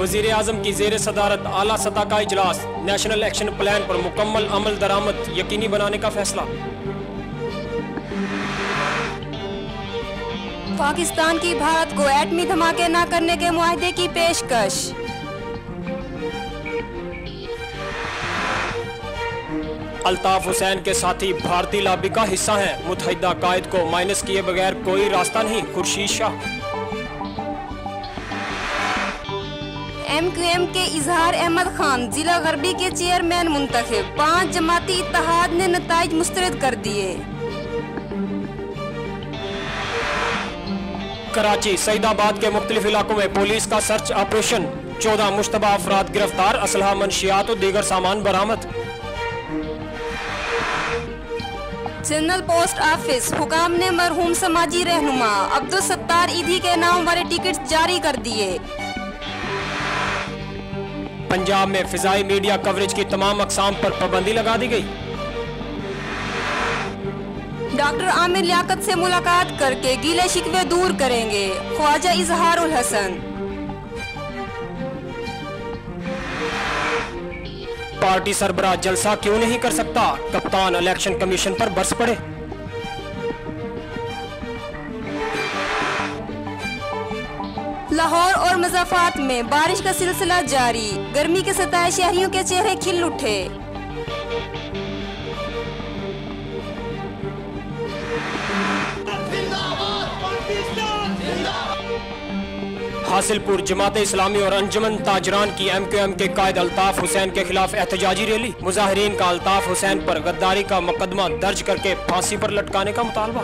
वजीर आजम की जेर सदारत आला सतह का इजलास, नेशनल एक्शन प्लान पर मुकम्मल अमल दरामद यकीनी बनाने का फैसला। पाकिस्तान की भारत को एटमी धमाके न करने के मुआहदे की पेशकश। अल्ताफ हुसैन के साथी भारतीय लॉबी का हिस्सा हैं, मुत्तहिदा कायद को माइनस किए बगैर कोई रास्ता नहीं, खुर्शीद शाह। MQM के इजहार अहमद खान जिला गरबी के चेयरमैन मुंतखब, 5 जमाती इत्तेहाद ने नताइज मुस्तरद कर दिए। कराची सईदाबाद के मुख्तलिफ इलाकों में पुलिस का सर्च ऑपरेशन, 14 मुश्तबा अफराद गिरफ्तार, असलहा मंशियात और दीगर सामान बरामद। जनरल पोस्ट ऑफिस हुकाम ने मरहूम समाजी रहनुमा अब्दुल सत्तार ईदी के नाम वाले टिकट जारी कर दिए। पंजाब में फिजाई मीडिया कवरेज की तमाम अक़साम पर पाबंदी लगा दी गई। डॉक्टर आमिर लियाकत से मुलाकात करके गीले शिकवे दूर करेंगे, ख्वाजा इजहारुल हसन। पार्टी सरबराह जलसा क्यों नहीं कर सकता, कप्तान इलेक्शन कमीशन पर बरस पड़े। लाहौर और मुज़फ्फराबाद में बारिश का सिलसिला जारी, गर्मी के सताए शहरियों के चेहरे खिल उठे। हासिलपुर जमात इस्लामी और अंजुमन ताजरान की MQM के कायद अल्ताफ हुसैन के खिलाफ एहतजाजी रैली, मुजाहिरीन का अल्ताफ हुसैन पर गद्दारी का मुकदमा दर्ज करके फांसी पर लटकाने का मुतालबा।